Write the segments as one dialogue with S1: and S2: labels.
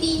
S1: 3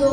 S1: 2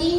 S1: 3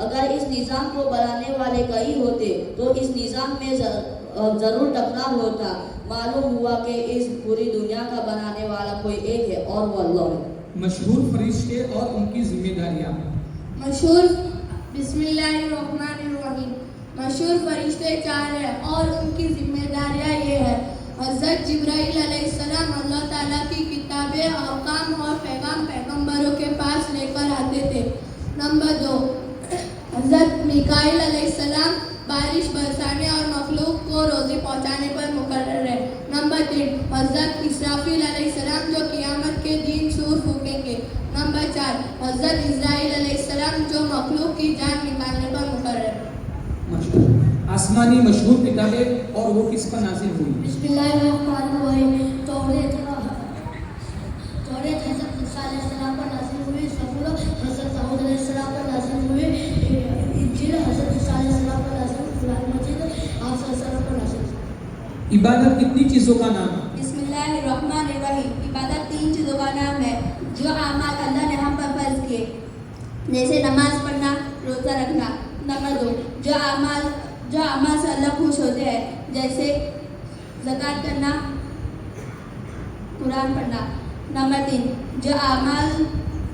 S2: अगर इस निज़ाम को बनाने वाले कई होते तो इस निज़ाम में ज़रूर टकराव होता। मालूम हुआ कि इस पूरी दुनिया का बनाने वाला कोई एक है और वो अल्लाह है।
S3: मशहूर फरिश्ते और उनकी जिम्मेदारियां।
S1: मशहूर बिस्मिल्लाहिर्रहमानिर्रहीम। मशहूर फरिश्ते 4 हैं और उनकी जिम्मेदारियां ये है। हज़रत जिब्राइल अलैहिस्सलाम अल्लाह ताला की किताबें, अहकाम और पैगाम पैगंबरों के पास लेकर आते थे। नंबर 2, हज़रत मिकाईल अलैहिस्सलाम बारिश बरसाने और मखलूक को रोज़ी पहुँचाने पर मुकर्रर है। नंबर 3, हज़रत इसराफील अलैहिस्सलाम जो क़ियामत के दिन सूर फूकेंगे। नंबर 4, हज़रत इज़राइल अलैहिस्सलाम जो मखलूक की जान निकालने पर मुकर्रर है।
S3: आसमानी मशहूर किताबें और वो किस पर नाज़िल हुई?
S4: बिस्मिल्लाहिर्रहमानिर्रहीम। तौरात हज़रत मूसा अलैहिस्सलाम पर नाज़िल हुई। ज़बूर हज़रत दाऊद अलैहिस्सलाम पर नाज़िल हुई। इंजील हज़रत ईसा अलैहिस्सलाम पर नाज़िल हुई। कुरान मजीद आप सल्लल्लाहु अलैहि वसल्लम पर नाज़िल हुई।
S3: इबादत कितनी चीज़ों का नाम है?
S1: बिस्मिल्लाहिर्रहमानिर्रहीम। इबादत 3 चीज़ों का नाम है जो अमाल अल्लाह ने हम पर फर्ज किए, जैसे नमाज पढ़ना, रोज़ा रखना। नंबर 2, जो अमाल से अल्लाह खुश होते हैं, जैसे ज़कात करना, कुरान पढ़ना। नंबर 3, जो अमाल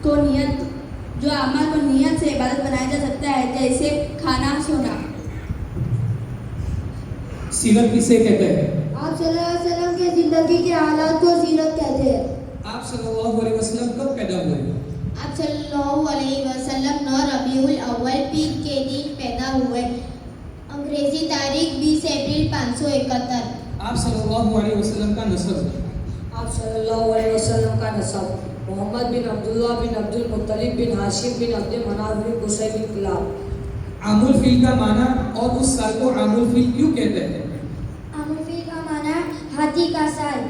S1: को नियत से इबादत बनाया जा सकता है, जैसे खाना, सोना।
S3: सीरत किसे कहते हैं?
S1: आप सल्लल्लाहु अलैहि वसल्लम के ज़िंदगी के हालात को सीरत कहते हैं।
S3: आप सल्लल्लाहु अलैहि वसल्लम कब पैदा हुए?
S1: आप सल्लल्लाहु अलैहि वसल्लम 9 रबीउल अव्वल पीर के दिन पैदा हुए। अंग्रेजी तारीख 20 अप्रैल 571।
S3: आप सल्लल्लाहु अलैहि वसल्लम का नस्ब?
S2: आप सल्लल्लाहु अलैहि वसल्लम का नसब मोहम्मद बिन अब्दुल्लाह बिन अब्दुल मुत्तलिब बिन हाशिम बिन अब्दुल मनाफ बिन कुसै बिन किलाब।
S3: आमुल फील का माना और उस साल को आमुल फील क्यों कहते हैं?
S4: आमुल फील का माना हाथी का साल।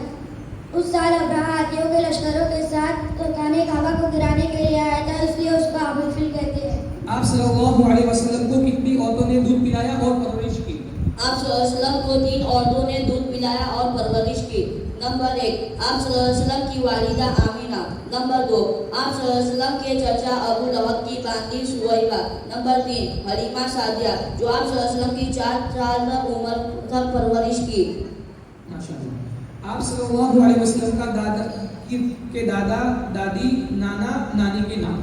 S4: उस साल अब्राहा हाथियों के लश्करों के साथ खाने काबा को गिराने के लिए आया था, इसलिए उसको आमुल फील कहते हैं।
S3: आप सल्लल्लाहु अलैहि वसल्लम को कितनी औरतों ने दूध पिलाया और परवरिश की?
S2: आप सल्लल्लाहु अलैहि वसल्लम को 3 औरतों ने दूध पिलाया और परवरिश की। नंबर 1, आप सल्लल्लाहु अलैहि वसल्लम की वालिदा आमीना। नंबर 2, आप सल्लल्लाहु अलैहि वसल्लम के चचा अबू लहब की बांदी सुवैबा। नंबर 3, हलीमा सादिया जो आप सल्लल्लाहु अलैहि वसल्लम की 4 साल उम्र तक परवरिश की।
S3: माशाअल्लाह। आप सल्लल्लाहु अलैहि वसल्लम के दादा दादी नाना नानी के नाम?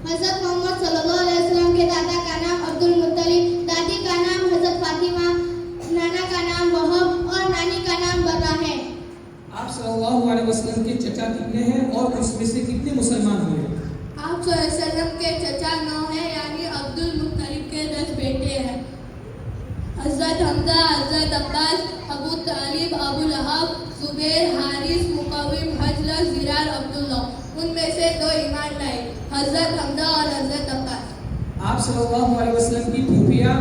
S1: हज़रत मोहम्मद सल्लल्लाहु अलैहि वसल्लम के दादा का नाम अब्दुल मुत्तलिब, दादी का नाम हज़रत फातिमा, नाना का नाम वहब और नानी का नाम बर्रा है।
S3: आप सल्लल्लाहु अलैहि वसल्लम के चचा कितने हैं और उसमें से कितने मुसलमान हुए?
S1: आप सल्लल्लाहु अलैहि वसल्लम के चचा 9 हैं, यानी अब्दुल मुत्तलिब के 10 बेटे हैं। हज़रत हमजा, हज़रत अब्बास, अबू तालिब, अबू लहब, जुबैर, हारिस, मुकव्विम, हजलस, ज़िरार, अब्दुल्ला। उनमें से 2 ईमान लाए, हज़रत हमजा और हज़रत अब्बास।
S3: आप सल्लल्लाहु अलैहि वसल्लम की फूफियाँ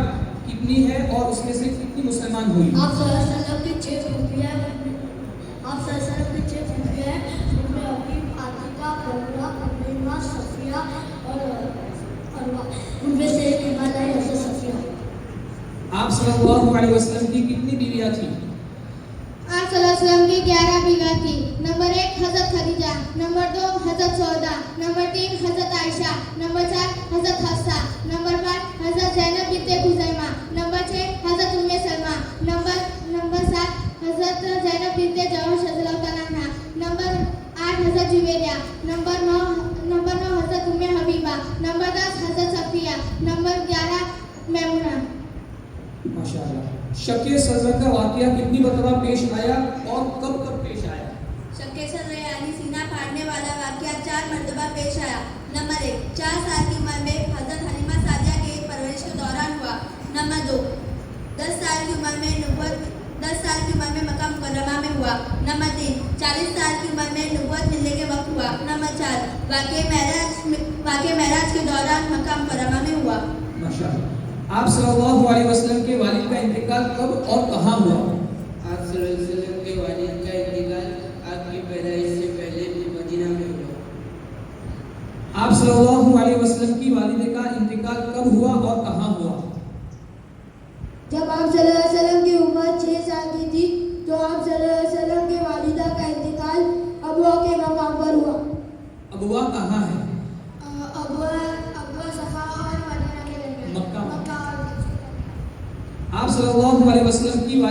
S3: कितनी है और उसमें से कितनी मुसलमान हुई?
S4: आप सल्लल्लाहु अलैहि वसल्लम की 6 फूफियाँ हैं। आप सल्लल्लाहु अलैहि वसल्लम की 6 फूफियाँ हैं, जिनमें अकीब, आतिका, बर्रा, उम्मा, सफिया और अरवा। उनमें से एक ईमान लाई, हज़रत सफिया।
S3: आप सल्लल्लाहु अलैहि वसल्लम की कितनी बीवियाँ थी?
S1: आप सल्लल्लाहु अलैहि वसल्लम की 11 बीवियाँ थी। नंबर 1 हज़रत खदीजा, नंबर 2 हज़रत सौदा, नंबर 3 हज़रत आयशा, नंबर 4 हज़रत हफ्सा, नंबर 5 हज़रत ज़ैनब बिन्ते खुज़ैमा, नंबर 6 हज़रत उम्मे सलमा, नंबर 7 हज़रत ज़ैनब बिन्ते जहश रज़ियल्लाहु ताला अन्हा, नंबर 8 हज़रत जुवेरिया, नंबर 9 हज़रत उम्मे हबीबा, नंबर 10 हज़रत सफिया, नंबर 11 मैमुना।
S3: माशाअल्लाह। शक्के सदर का वाक़या कितनी मरतबा पेश आया और कब कब पेश आया?
S1: शक्के सदर यानी सीना फाड़ने वाला वाक़या 4 मरतबा पेश आया। नंबर 1 4 साल की उम्र में हज़रत हलीमा सादिया के परवरिश के दौरान हुआ। नंबर 2 10 साल की उम्र में मक्का मुकर्रमा में हुआ। नंबर 3 40 साल की उम्र में नबूवत मिलने के वक्त हुआ। नंबर 4 वाक़े मेराज के दौरान मक्का मुकर्रमा में हुआ।
S3: माशाअल्लाह। आप सल्लल्लाहु अलैहि वसल्लम के वालिद का इंतकाल कब और कहाँ हुआ?
S5: आप सल्लल्लाहु अलैहि वसल्लम के वालिद का इंतकाल आपकी पैदाइश से पहले भी मदीना में हुआ।
S3: आप सल्लल्लाहु अलैहि वसल्लम की वालिद का इंतकाल कब हुआ और कहाँ हुआ?
S4: जब आप सल्लल्लाहु अलैहि वसल्लम की उम्र 6 साल की थी, तो आप सल्लल्लाहु अलैहि वसल्लम के वालिदा का इंतकाल अबुआ के मकाम पर हुआ।
S3: अबुआ कहाँ है?
S4: अबुआ सफा और मदीना के दरमियान।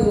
S6: 2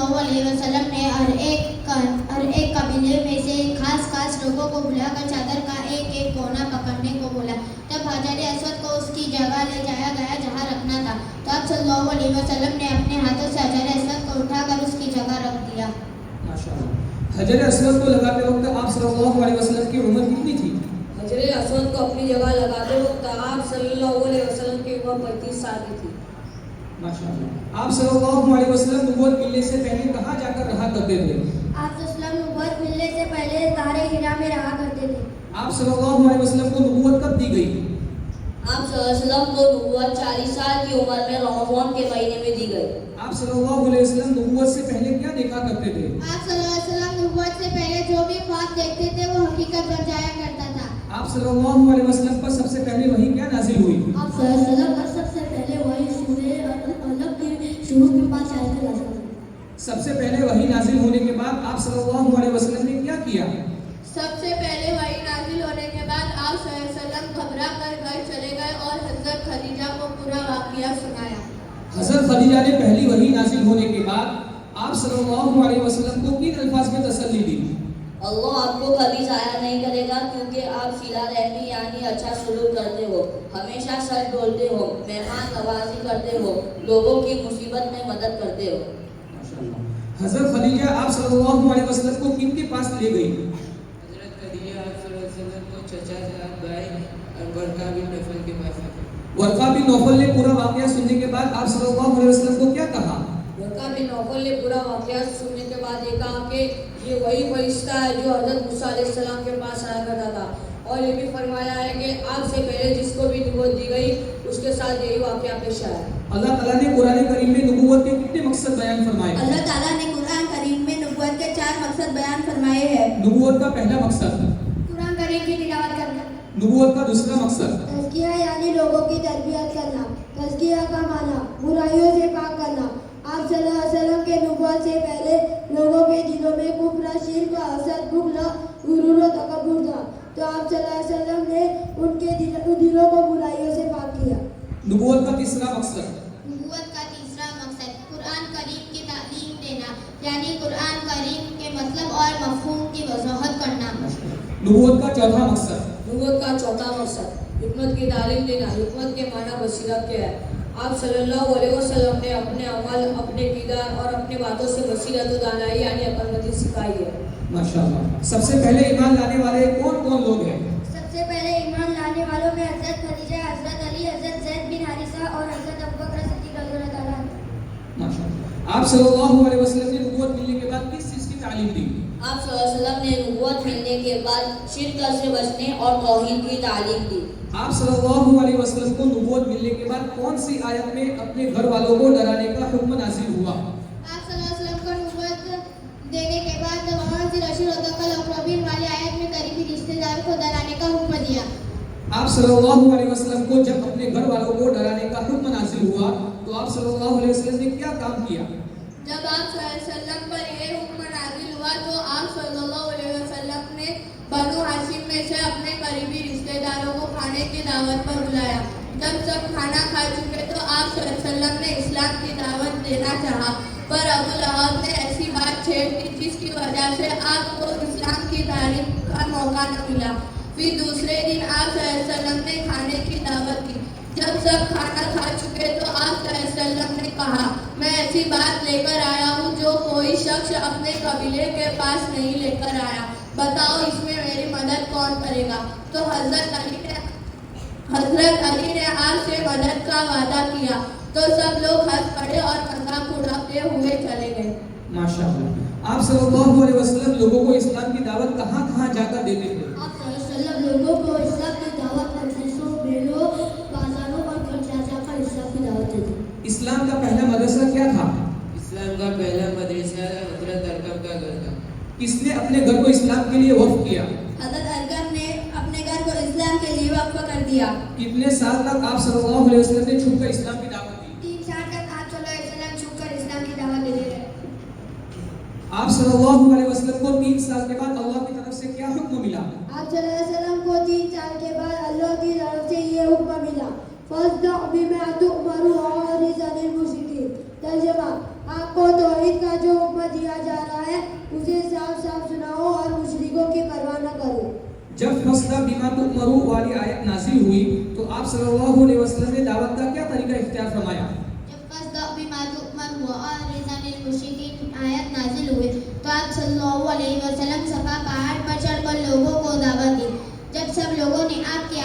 S1: सल्लल्लाहु अलैहि वसल्लम ने हर एक कबीले में से खास लोगों को बुलाकर चादर का एक कोना पकड़ने को बोला। तब हजर असवद को उसकी जगह ले जाया गया जहाँ रखना था। तो आप सल्लल्लाहु अलैहि वसल्लम ने अपने हाथों से हजर असवद को उठाकर उसकी जगह रख दिया।
S3: माशाअल्लाह। हजर असवद को लगाते वक्त आप सल्लल्लाहु अलैहि वसल्लम की उम्र कितनी थी?
S6: हजर असवद को अपनी जगह लगाते वक्त आप सल्लल्लाहु अलैहि वसल्लम की उम्र 35 साल की थी।
S3: माशाअल्लाह। आप सल्लल्लाहु अलैहि वसल्लम नबूवत मिलने से पहले कहाँ जाकर रहा करते थे?
S4: आप सल्लम नबूवत मिलने से पहले गारे हिरा में रहा करते थे।
S3: आप सल्लल्लाहु अलैहि वसल्लम को नबूवत कब दी गई?
S2: आप सल्लल्लाहु अलैहि वसल्लम को नबूवत 40 साल की उम्र में रमज़ान के महीने में दी गई।
S3: आप सल्लल्लाहु अलैहि वसल्लम नबूवत से पहले क्या देखा करते थे?
S1: आप सल्लल्लाहु अलैहि वसल्लम नबूवत से पहले जो भी ख्वाब देखते थे वो हकीकत बन जाया करता था।
S3: आप सल्लल्लाहु अलैहि वसल्लम पर सबसे पहले वही क्या नाजिल हुई?
S4: आप सल्लल्लाहु अलैहि वसल्लम पर सबसे पहले वही सूरह अलग की शुरू के 5 आयतें नाज़िल हुई।
S3: सबसे पहले वही नाजिल होने के बाद आप सल्लल्लाहु अलैहि वसल्लम ने क्या किया?
S1: सबसे पहले वही नाजिल होने के बाद आप सल्लल्लाहु अलैहि वसल्लम घबरा कर घर चले गए और हज़रत खदीजा को पूरा वाक़या सुनाया।
S3: हज़रत खदीजा ने पहली वही नाजिल होने के बाद आप सल्लल्लाहु अलैहि वसल्लम को किन अल्फाज में तसल्ली दी?
S2: अल्लाह आपको कभी ज़ाया नहीं करेगा क्योंकि आप सिला रहमी यानी अच्छा सलूक करते हो, हमेशा सच बोलते हो, मेहमान नवाजी करते हो, लोगों की मुसीबत में मदद करते हो।
S3: माशाअल्लाह। हज़रत खदीजा आप सल्लल्लाहु अलैहि वसल्लम को किन के पास ले गई?
S5: हजरत खदीजा आप सल्लल्लाहु अलैहि वसल्लम को चचा साहब भाई और वर्का बिन नौफल के पास ले गई।
S3: वर्का बिन नौफल ने पूरा वाक़या सुनने के बाद आप सल्लल्लाहु अलैहि वसल्लम को क्या कहा?
S6: वर्का बिन नौफल ने पूरा वाक़या सुनने के बाद ये कहा कि ये वही फरिश्ता है जो हज़रत मूसा अलैहिस्सलाम के पास आया करता था, और ये भी फरमाया है कि आपसे पहले जिसको भी नबूवत दी गई उसके साथ यही वाक़या पेश आया।
S3: अल्लाह ताला ने कुरान करीम में नबूवत के कितने मकसद बयान फरमाए?
S1: अल्लाह ताला ने कुरान करीम में नबूवत के 4 मकसद बयान फरमाए हैं।
S3: नबूवत का पहला मकसद,
S1: कुरान करीम की तिलावत करना।
S3: नबूवत का दूसरा मकसद,
S4: तज़किया यानी लोगों की तरबियत करना। तज़किया का माना बुराइयों से पाक करना। आप सल्लल्लाहु अलैहि वसल्लम के नबूवत से पहले लोगों के दिलों में कुफ्र, शिर्क, हसद, बुग़्ज़, गुरूर और तकब्बुर था, तो आप सल्लल्लाहु अलैहि वसल्लम ने उनके दिलों को बुराइयों से पाक किया।
S3: नबूवत का तीसरा मकसद,
S1: नबूवत का तीसरा मकसद कुरान करीम की तालीम देना यानी कुरान करीम के मतलब और मफ़हूम की वज़ाहत करना।
S3: नबूवत का चौथा मकसद,
S6: नबूवत का चौथा मकसद हिकमत की तालीम देना। हिकमत के माना बसीरत क्या है? आप सल्लल्लाहु अलैहि वसल्लम ने अपने अमल, अपने किरदार और अपने बातों से बसीरत दानाई यानी अक्लमंदी सिखाई है।
S3: माशाअल्लाह। सबसे पहले ईमान लाने वाले कौन कौन लोग हैं?
S4: सबसे पहले ईमान लाने वालों में हज़रत खदीजा, हज़रत अली, हज़रत ज़ैद बिन हारिसा और हज़रत अबू बकर सिद्दीक़ रज़ियल्लाहु ताला अन्हु।
S3: माशाअल्लाह। आप सल्लल्लाहु अलैहि वसल्लम ने नबूवत मिलने के बाद किस चीज़ की तालीम दी?
S2: आप सल्लल्लाहु अलैहि वसल्लम ने नबूवत मिलने के बाद शिर्क से बचने और तौहीद की तालीम दी।
S3: आप सल्लल्लाहु अलैहि वसल्लम को नबूवत मिलने के बाद कौन सी आयत में अपने घर वालों को डराने का हुक्म नाज़िल हुआ?
S1: आप सल्लल्लाहु अलैहि वसल्लम को नबूवत देने के बाद वहाँ से रशीदुल अक़रबीन वाली आयत में करीबी रिश्तेदार को डराने का हुक्म दिया।
S3: आप सल्लल्लाहु अलैहि वसल्लम को जब अपने घर वालों को डराने का हुक्म नाज़िल हुआ तो आप सल्लल्लाहु अलैहि वसल्लम ने क्या काम किया?
S1: जब आप सल्लल्लाहु अलैहि वसल्लम पर यह हुक्म नाज़िल हुआ तो आप सल्लल्लाहु अलैहि वसल्लम ने बनु हाशिम में से अपने करीबी रिश्तेदारों को खाने की दावत पर बुलाया। जब सब खाना खा चुके तो आप सल्लल्लाहु अलैहि वसल्लम ने इस्लाम की दावत देना चाहा, पर अबू लहब ने ऐसी बात छेड़ दी जिसकी वजह से आपको इस्लाम की तारीफ का मौका न मिला। फिर दूसरे दिन आप सल्लल्लाहु अलैहि वसल्लम ने खाने की दावत दी। जब सब खाना खा चुके तो आप सल्लल्लाहु अलैहि वसल्लम ने कहा, मैं ऐसी बात लेकर आया हूँ जो कोई शख्स अपने कबीले के पास नहीं लेकर आया, बताओ इसमें मेरी मदद कौन करेगा? तो हज़रत अली ने आपसे मदद का वादा किया, तो सब लोग हंस पड़े और मजाक उड़ाते हुए चले गए।
S3: माशाअल्लाह। आप सल्लल्लाहु अलैहि वसल्लम लोगों को इस्लाम की दावत कहाँ जाकर देते थे?
S4: आप सल्लल्लाहु अलैहि वसल्लम लोगों को इस्लाम की दावत मजलिसों, मेलों, बाजारों और घर जाकर इस्लाम की दावत देते।
S3: इस्लाम का पहला मदरसा क्या था?
S5: इस्लाम का पहला मदरसा हजरत अरकम का घर था।
S3: किसने अपने घर को इस्लाम के लिए वक्फ किया?
S1: हज़रत अरकम ने अपने घर को इस्लाम के लिए वक्फ कर दिया।
S3: कितने साल तक आप सल्लल्लाहु अलैहि वसल्लम ने छुपकर इस्लाम की दावत दी?
S1: 3 साल तक आप सल्लल्लाहु अलैहि वसल्लम छुपकर इस्लाम की दावत देते रहे।
S3: आप सल्लल्लाहु अलैहि वसल्लम को 3 साल के बाद अल्लाह की तरफ से क्या हुक्म मिला?
S4: आप सल्लल्लाहु अलैहि वसल्लम को 3 साल के बाद अल्लाह की तरफ से ये हुक्म मिला, फस्दअ बिमा तुअमरु वअरिज़ अनिल मुशरिकीन। तर्जुमा, आपको तौहीद का जो हुक्म
S3: वाली आयत नाजिल हुई तो आप सल्लल्लाहु अलैहि वसल्लम ने दावत का क्या तरीका इख्तियार फरमाया?
S1: आयत नाजिल हुई तो आप सल्लल्लाहु अलैहि वसल्लम सफा पहाड़ पर चढ़कर लोगों को दावत दी। जब सब लोग आपकी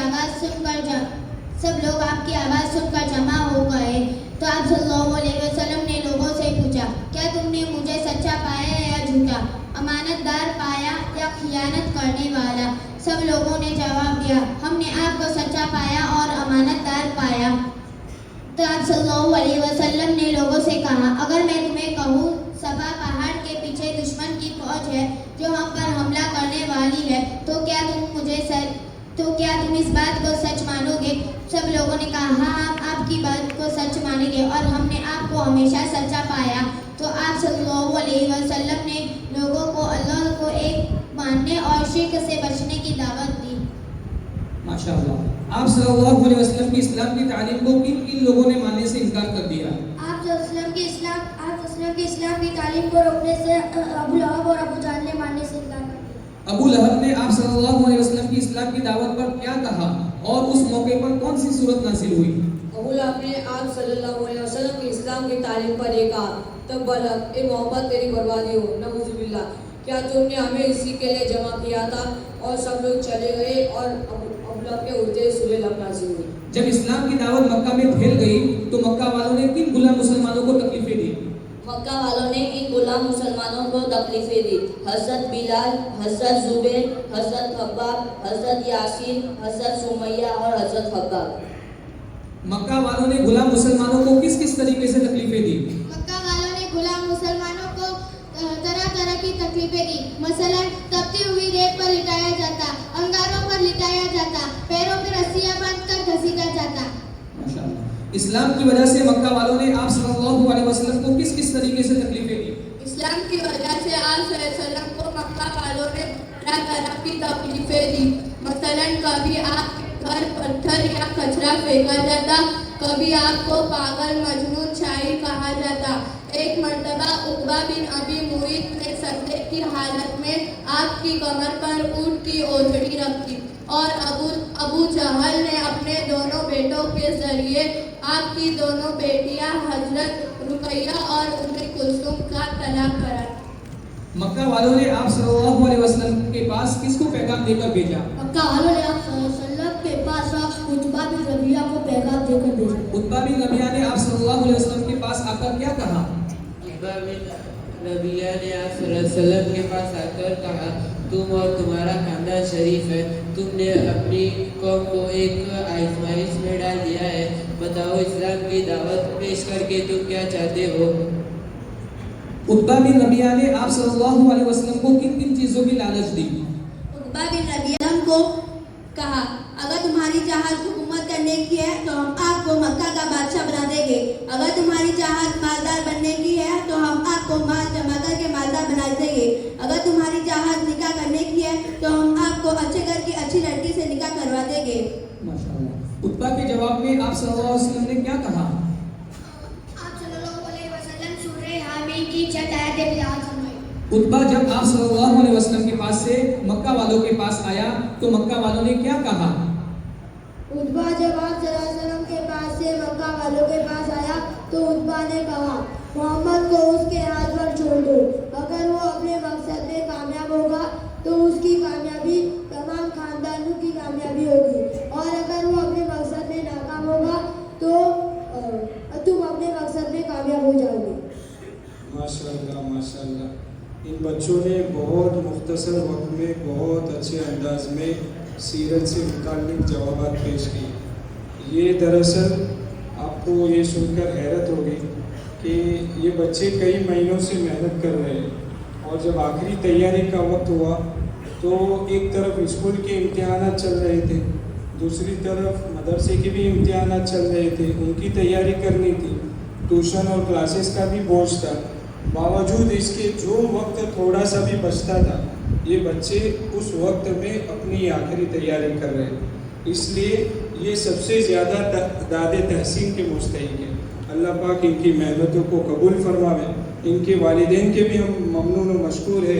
S1: आवाज़ सुनकर जमा हो गए तो आप सल्लल्लाहु अलैहि वसल्लम ने लोगों से पूछा, क्या तुमने मुझे सच्चा पाया या झूठा, अमानतदार पाया या खियानत करने वाला? सब लोगों ने जवाब दिया, हमने आपको सच्चा पाया और अमानतदार पाया। तो आप सल्लल्लाहु अलैहि वसल्लम ने लोगों से कहा, अगर मैं तुम्हें कहूँ सफा पहाड़ के पीछे दुश्मन की फौज है जो हम पर हमला करने वाली है, तो क्या तुम इस बात को सच मानोगे? सब लोगों ने कहा, हाँ, हम आपकी बात को सच मानेंगे और हमने आपको हमेशा सच्चा पाया। तो आप सल्लल्लाहु अलैहि वसल्लम ने लोगों को अल्लाह को एक मानने और शिर्क से बचने की दावत दी।
S3: माशाअल्लाह। आप सल्लल्लाहु अलैहि वसल्लम की इस्लाम की तालीम को किन लोगों ने मानने से इनकार कर दिया?
S4: आप इस्लाम की इस्लाम की तालीम को रोकने से अबू लहब और अबू जहल ने मानने से इनकार कर दिया।
S3: अबू लहब ने आप सल्लल्लाहु अलैहि वसल्लम की इस्लाम की दावत पर क्या कहा और उस मौके पर कौन सी सूरत नाज़िल हुई?
S6: अबू लहब ने आप सल्लल्लाहु अलैहि वसल्लम की इस्लाम की तालीम पर ये कहा, तब्बलक, ए मोहम्मद तेरी बर्बादी हो, नऊज़ुबिल्लाह, क्या तुमने हमें इसी के लिए जमा किया था? और सब लोग चले गए और अबू लहब के उल्टे सूरह लहब नाज़िल हुई।
S3: जब इस्लाम की दावत मक्का में फैल गई तो मक्का वालों ने किन गुलाम मुसलमानों को तकलीफें दी?
S2: मक्का वालों ने इन गुलाम मुसलमानों को तकलीफें दी। हज़रत बिलाल, हज़रत जुबैर, हज़रत खब्बाब, हज़रत यासीर, हज़रत सुमैया और हज़रत खब्बाब।
S3: मक्का वालों ने गुलाम मुसलमानों को किस किस तरीके से तकलीफें दी?
S1: मक्का वालों ने गुलाम मुसलमानों को तरह तरह की तकलीफें दी। मसलन तपती हुई रेत पर लिटाया जाता, अंगारों पर लिटाया जाता, पैरों पर रस्सियां बांधकर घसीटा जाता।
S3: माशाअल्लाह। इस्लाम की वजह से मक्का वालों ने आप सल्लल्लाहु अलैहि वसल्लम को किस किस तरीके से तकलीफें दी?
S1: इस्लाम की वजह से आप सल्लल्लाहु अलैहि वसल्लम को मक्का वालों ने तरह तरह की तकलीफें दी। मसलन कभी आपके घर पत्थर या कचरा फेंका जाता, कभी आपको पागल, मजनून, शायर कहा जाता। एक मर्तबा उक़बा बिन अबी मुईत ने सजदे की हालत में आपकी कमर पर ऊँट की ओझड़ी रखी और अबू जहल ने अपने दोनों बेटों के जरिए आपकी दोनों बेटियां हजरत रुकैया और उम्मे कुलसूम का तलाक करा।
S3: मक्का वालों ने आप सल्लल्लाहु अलैहि वसल्लम के पास किसको पैगाम देकर भेजा?
S4: मक्का वालों ने आप सल्लल्लाहु अलैहि वसल्लम के पास उतबा बिन रबिया को पैगाम देकर भेजा।
S3: उतबा बिन रबिया ने आप सल्लल्लाहु अलैहि वसल्लम के पास आकर क्या कहा?
S5: उतबा बिन रबिया ने आप सल्लल्लाहु अलैहि वसल्लम के पास आकर कहा, तुम और तुम्हारा खानदान शरीफ है, तुमने अपनी कौम को एक आजमाइश में डाल दिया है, बताओ इस्लाम की दावत पेश करके तुम क्या चाहते हो?
S3: उतबा बिन रबिया ने आप सल्लल्लाहु अलैहि वसल्लम को किन किन चीज़ों की लालच दी?
S1: उक़बा बिन रबिया को कहा, अगर तुम्हारी चाहत हुकूमत करने की है तो हम आपको मक्का का बादशाह बना देंगे, अगर तुम्हारी चाहत मालदार बनने की है तो हम आपको माल जमा करके मालदार बना देंगे, अगर तुम्हारी चाहत निकाह करने की है तो हम आपको अच्छे घर की अच्छी लड़की से निकाह करवा देंगे।
S3: माशाअल्लाह। उतबा के जवाब में आप सल्लल्लाहु अलैहि वसल्लम ने क्या कहा?
S4: आप सल्लल्लाहु अलैहि वसल्लम सूरह हामीम की 6 आयतें तिलावत फरमाई।
S3: उतबा जब आप सल्लल्लाहु अलैहि वसल्लम के पास से मक्का वालों के पास आया तो मक्का वालों ने क्या कहा?
S4: उतबा जब आप सल्लल्लाहु अलैहि वसल्लम के पास से मक्का वालों के पास आया तो उतबा ने कहा, मोहम्मद को उसके हाथ पर छोड़ दो, अगर वो अपने मकसद में कामयाब होगा तो उसकी कामयाबी तमाम खानदानों की कामयाबी होगी, और अगर वो अपने मकसद में नाकाम होगा तो तुम अपने मकसद में कामयाब हो जाओगे।
S7: माशाअल्लाह माशाअल्लाह। इन बच्चों ने बहुत मुख्तसर वक्त में बहुत अच्छे अंदाज में सीरत से मुताल्लिक़ जवाबात पेश किए। ये दरअसल आपको ये सुनकर हैरत होगी कि ये बच्चे कई महीनों से मेहनत कर रहे हैं और जब आखिरी तैयारी का वक्त हुआ तो एक तरफ स्कूल के इम्तिहानात चल रहे थे, दूसरी तरफ मदरसे के भी इम्तिहानात चल रहे थे, उनकी तैयारी करनी थी, ट्यूशन और क्लासेस का भी बोझ था। बावजूद इसके जो वक्त थोड़ा सा भी बचता था ये बच्चे उस वक्त में अपनी आखिरी तैयारी कर रहे हैं, इसलिए ये सबसे ज़्यादा दादे तहसीन के मुस्तहिक है। अल्लाह पाक इनकी मेहनतों को कबूल फरमावे। इनके वालिदैन के भी हम ममनून व मशकूर है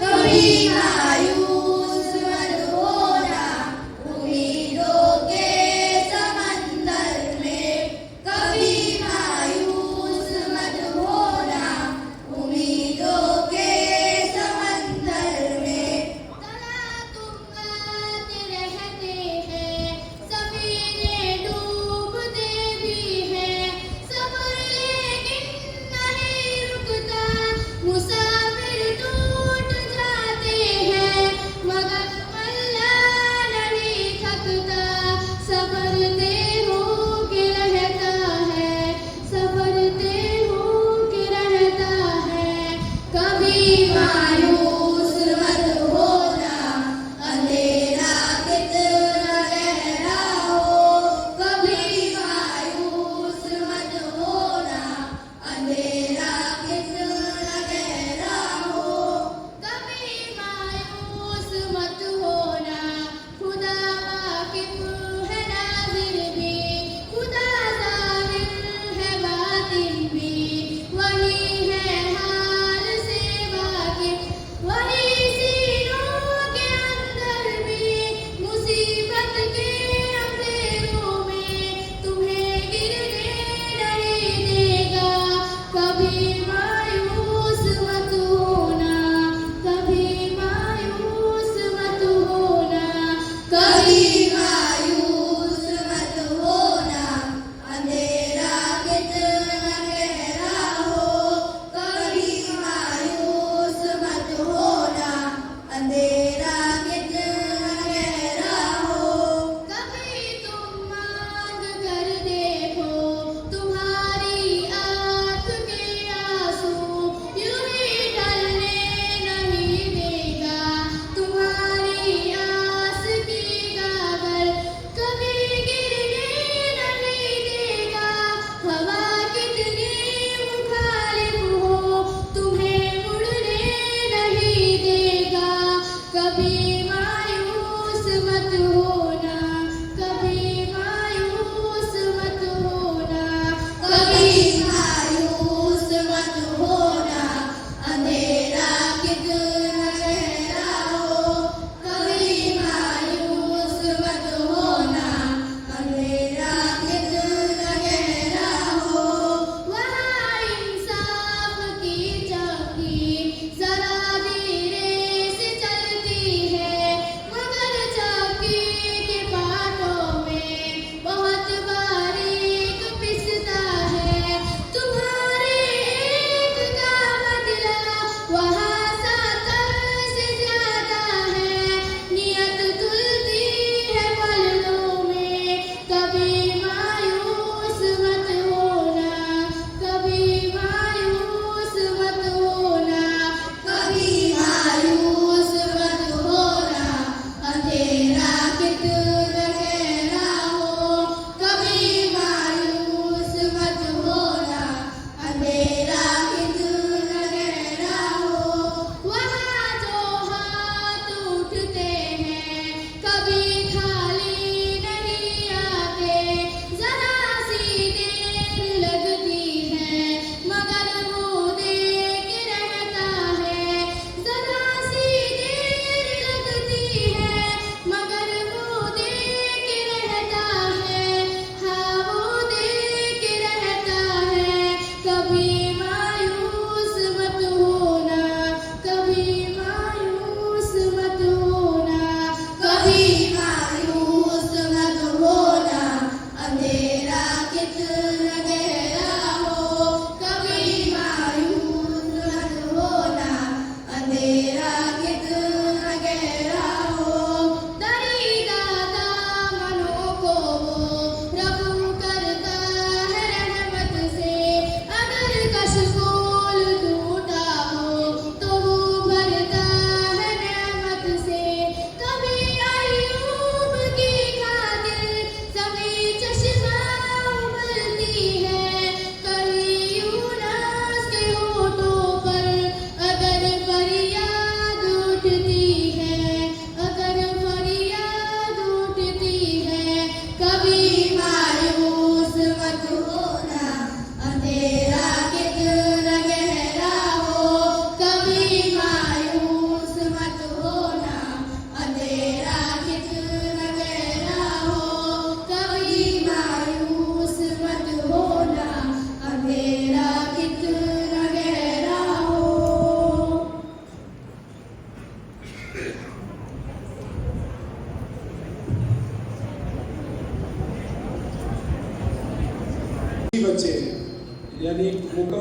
S1: कभी मायूस मत होना, उम्मीदों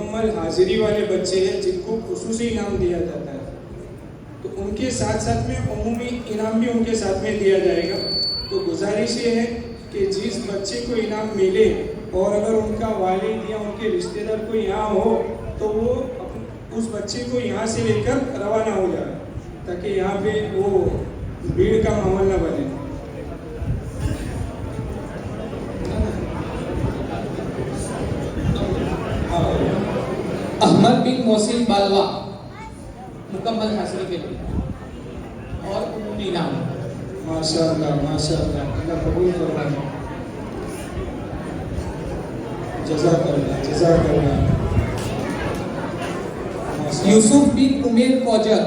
S7: मुकम्मल हाजिरी वाले बच्चे हैं जिनको खुसूसी इनाम दिया जाता है, तो उनके साथ साथ में उमूमी इनाम भी उनके साथ में दिया जाएगा। तो गुजारिश ये है कि जिस बच्चे को इनाम मिले और अगर उनका वालिद या उनके रिश्तेदार कोई यहाँ हो तो वो उस बच्चे को यहाँ से लेकर रवाना हो जाए, ताकि यहाँ पे वो भीड़ का माहौल न बने।
S3: अहमद बिन मोहसिन बालवा मुकम्मल हासिल के लिए और उन्होंने इनाम।
S7: माशाअल्लाह माशाअल्लाह, अल्लाह कबूल फरमाए। जज़ाकल्लाह जज़ाकल्लाह।
S3: यूसुफ बिन उमेर कौजर।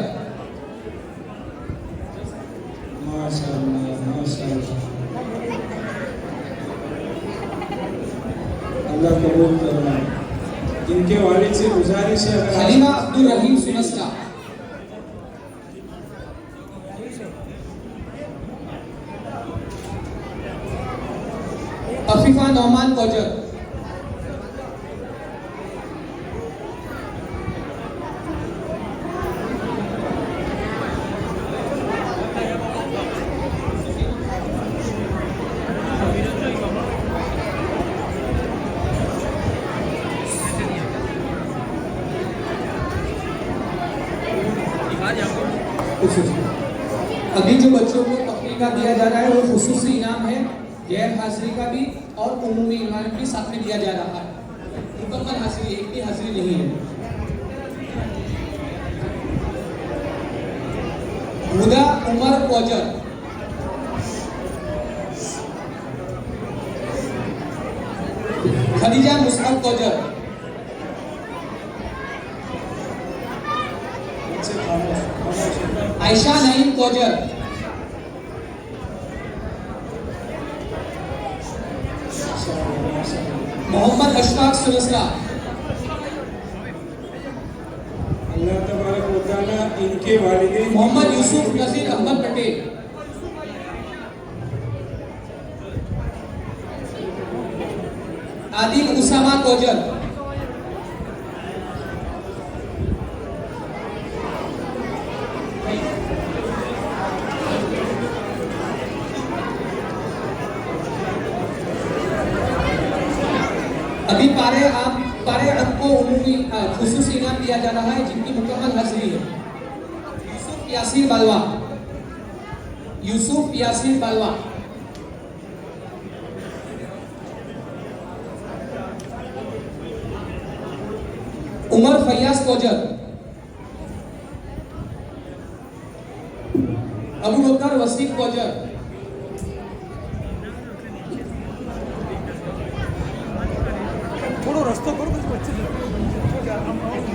S7: माशाअल्लाह माशाअल्लाह, अल्लाह कबूल फरमाए। इनके वालिद से गुजारिश है अगर
S3: हलीमा अब्दुल रहीम सुनस्ता। अफीफा नौमान कौजर। अभी जो बच्चों को तकरीर का दिया जा रहा है वो खुसूसी इनाम है, गैर हाजिरी का भी और उमूमी इनाम भी साथ में दिया जा रहा है। मुकम्मल हाजिरी, एक भी हाजिरी नहीं है। हुदा उमर कौजर। खदीजा मुस्अब कौजर। आयशा नईम कौजर। मोहम्मद अशफाक सुलसरा।
S7: अल्लाह तबारक व तआला इनके वालिदैन
S3: मोहम्मद यूसुफ नजीर अहमद पटेल। आदिल उसामा कौजर। अभी पारे अंक को उमूमी खुसूसी इनाम दिया जा रहा है जिनकी मुकम्मल हाजिरी है। यूसुफ यासीर बालवा। यूसुफ यासीर बालवा। उमर फैयाज कौजर। अबू बकर वसीफ कौजर।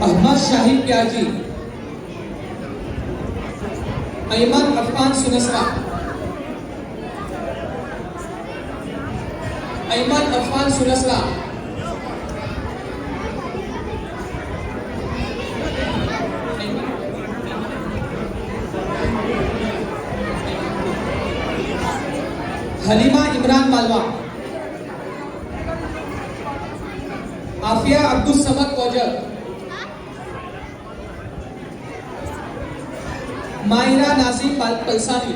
S3: अहमद शाहिद प्याजी। अयमन अफान सुनसरा। अयमन अफान सुनसरा। हलीमा इमरान मालवा। आफिया अब्दुल समद कौजर। माहिरा नाजिम पलसानी।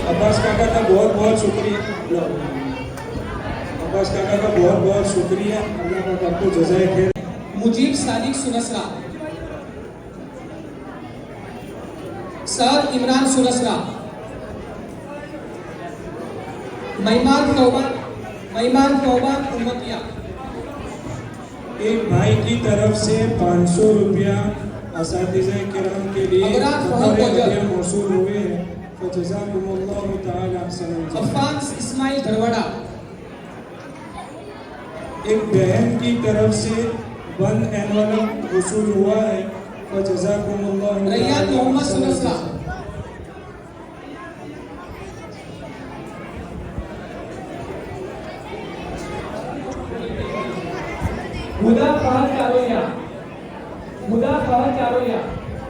S7: अब्बास काका का बहुत बहुत शुक्रिया। अब्बास काका का बहुत बहुत शुक्रिया। अल्लाह पाक आपको जज़ाए खैर।
S3: मुजीब सादिक सुनसरा। सर इमरान सुनसरा। महिमान तौबान उम्मतिया।
S7: एक भाई की तरफ से 500 रुपया असातिज़े किराम के लिए मौसूल हुए हैं। फजज़ाकुमुल्लाहु तआला अहसनल जज़ा।
S3: अफ़ान इस्माइल धरवड़ा।
S7: एक बहन की तरफ से 1 एनवलप वसूल हुआ है। फजज़ाकुमुल्लाहु
S3: रैयान मोहम्मद सुनसरा।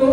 S3: 2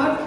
S3: 8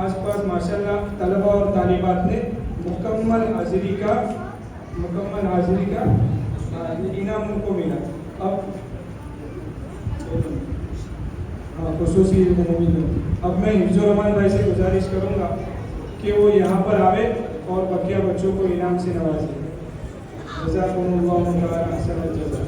S7: आस पास माशाल्लाह तलबा और तालिबात ने मुकम्मल हाजिरी का इनाम उनको मिला। खुसूसी अब मैं हिफ्ज़ुर रहमान भाई से गुजारिश करूँगा कि वो यहाँ पर आवे और बकिया बच्चों को इनाम से नवाजे। जज़ाकुमुल्लाहु खैरन हसन जज़ा।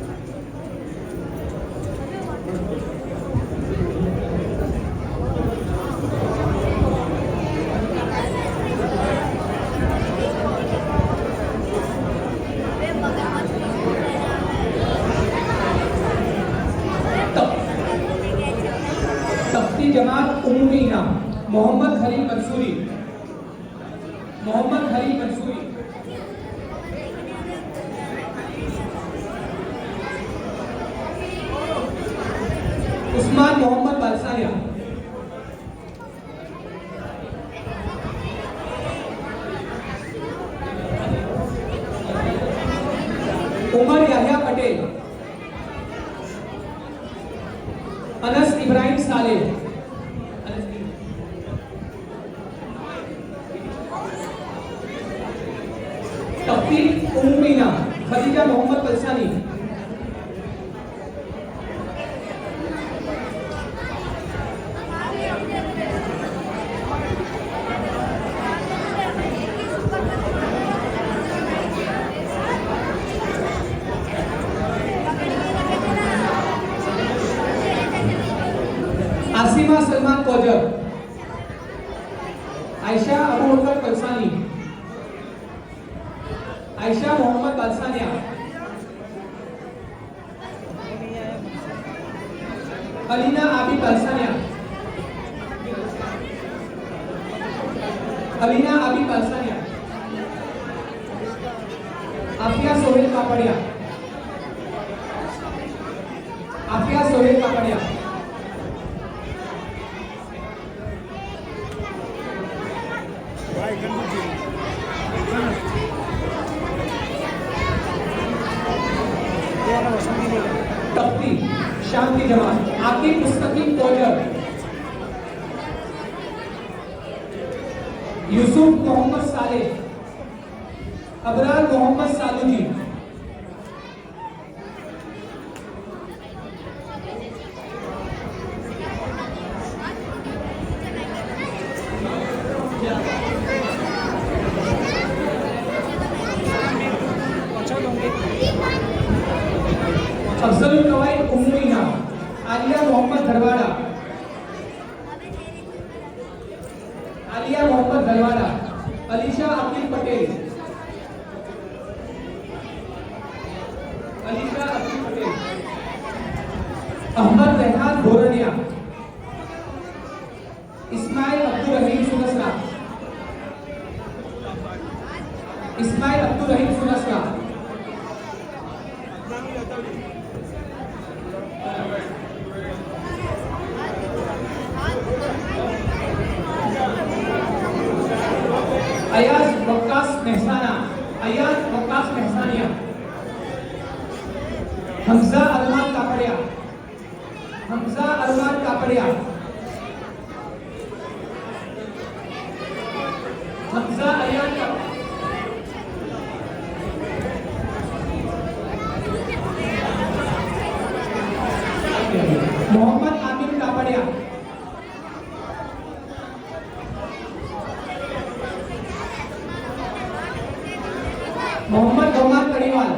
S3: तफ्ती जमात उम्मी इनाम मोहम्मद खलील मंसूरी। उस्मान मोहम्मद बालसानिया। उमर याहिया पटेल। अनस इब्राहिम सालेह। तफ्ती उम्मी इनाम खदीजा मोहम्मद पलसानी। आसिमा सलमान कोजर। आयशा अबू बकर पलसानी। आयशा मोहम्मद बालसानिया। अलीना आबी बालसानिया। आफिया सोहेल कापड़िया। तफ्ती शांति जमात आकिब मुस्तकीम कोजर। यूसुफ मोहम्मद सालेह। अबरार मोहम्मद सालूजी। अफजल कवायद उम्मी इनाम आलिया मोहम्मद धरवाड़ा। अलीशा अकील पटेल। अहमद रेहान बोरनिया। इस्माइल अब्दुल रहीम सुनसरा। अयाज वक्कास मेहसानिया। हमजा अरमान कापड़िया। मोहम्मद आमिर कापड़िया। मोहम्मद गौमान कड़ीवाल।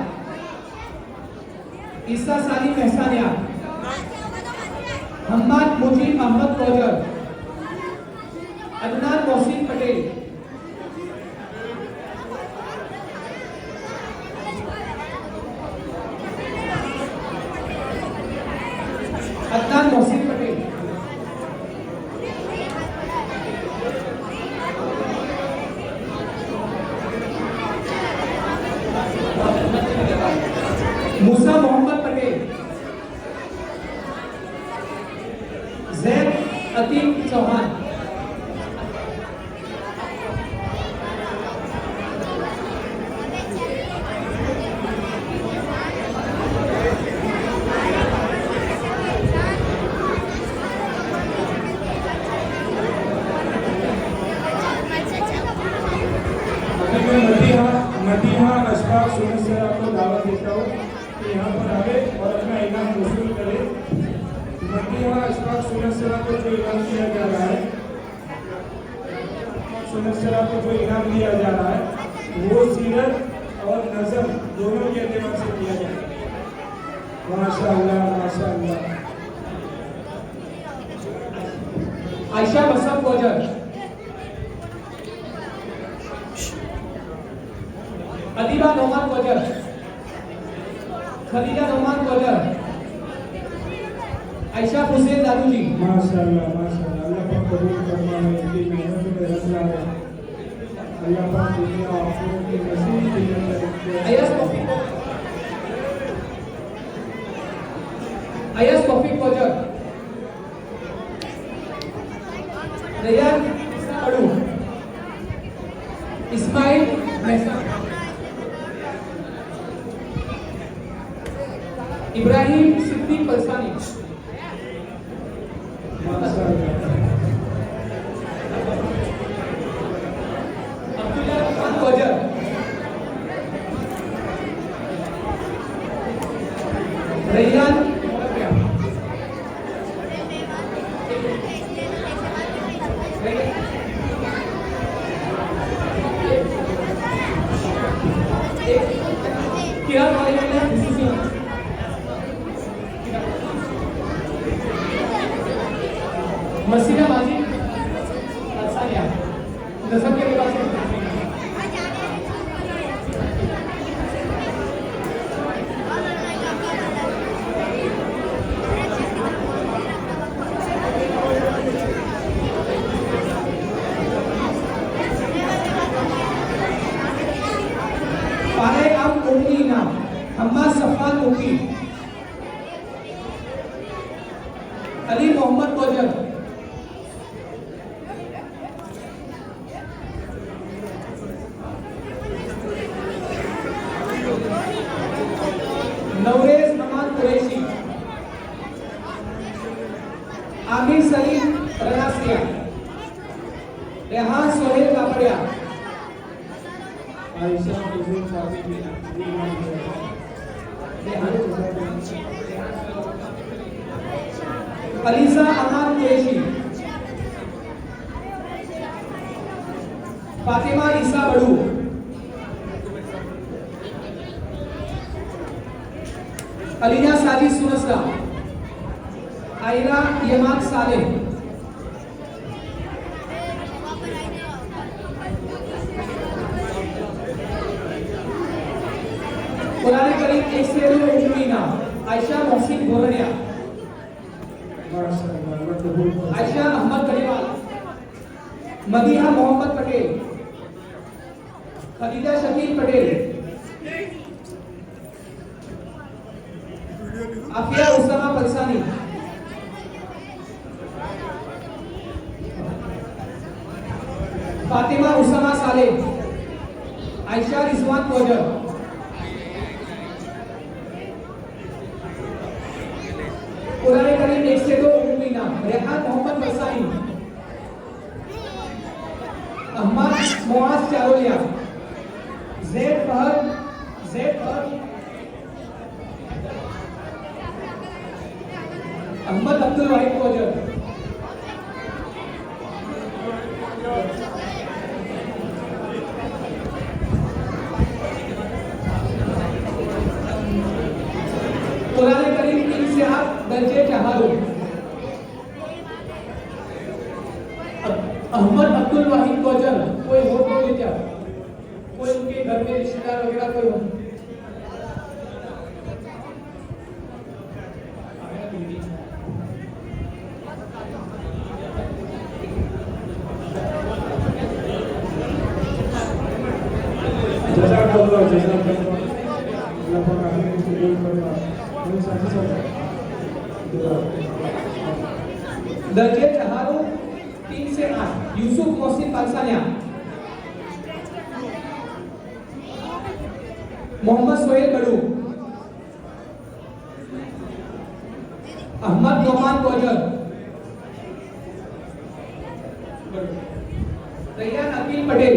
S3: ईसा सालिम मेहसानिया। हम्माद मुजीब अहमद कोजर। अदनान मोहसिन पटेल। मूसा मोहम्मद पटेल। जैद अतीक चौहान।
S7: अशफाक सुनत सर आपको दावत देता हूँ कि यहाँ पर आवे और अपना इनाम वसूल करे। मदीहा अशफाक सुनत सर को जो इनाम दिया जा रहा है, सुनत सर को जो इनाम दिया जा रहा है वो सीरत और नज़म दोनों के एतबार से दिया जाएगा। माशाअल्लाह माशाअल्लाह।
S3: आयशा मसब कोजर, अदीबा नोमान कोजर, खदीजा नोमान कोजर, आयशा हुसैन दादू जी।
S7: माशाअल्लाह माशाअल्लाह। अल्लाह पाक कबूल फरमाए, इनकी मेहनत में रखना है। अल्लाह पाक दुनिया और आखिरत की नसीब
S3: अयस तौफीक कोजर, रैयान अड़ू, इस्माइल मेहता, इब्राहिम सिद्दीक पलसानी, अब्दुल्ला खान कोजर, रैयान मसीहा माजी असानिया नसब के पास पारे अब उम्मी नाम हम्मा सफान मुकी, अली मोहम्मद कोजर, नवरेज नमान कुरैशी, आमिर सलीम रनासिया, रेहान सोहेल कापड़िया,
S7: आयशा हुसैन शादी की
S3: अलीजा अमान कुरैशी, फातिमा ईसा बड़ू, अलीजा साजी सुनसरा, आयरा यमान सालेह, कुरान करीम 1 से 2 उम्मीना, आयशा मोहसिन बोरनिया, आयशा अहमद गढ़ीवाल, मदीहा मोहम्मद पटेल, खदीजा शकील पटेल, आफिया उसामा पलसानी, फातिमा उसामा सालेह, आयशा रिजवान कोजर, कुरान करीम 1 से 2 उम्मीना, रेहान मोहम्मद बरसानी, अहमद मुआज चारोलिया, ज़ैद फहद, अहमद अब्दुल वाहिद कोजर, कुरान करीम 3 से 8 दर्जे चहारो, अहमद अब्दुल वाहिद कोजर। कोई हो तो ले जाओ, कोई उनके घर में रिश्तेदार वगैरह कोई हो।
S7: जज़ाकल्लाह जज़ाकल्लाह। अल्लाह पाक आखिर से कबूल फरमाए। मेरे साथी साहब
S3: दर्जे चहारो 3 से 8 यूसुफ मोहसिन पालसानिया, मोहम्मद सोहेल बड़ू, अहमद नोमान कोजर, रैयान अकील पटेल,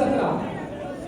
S3: 17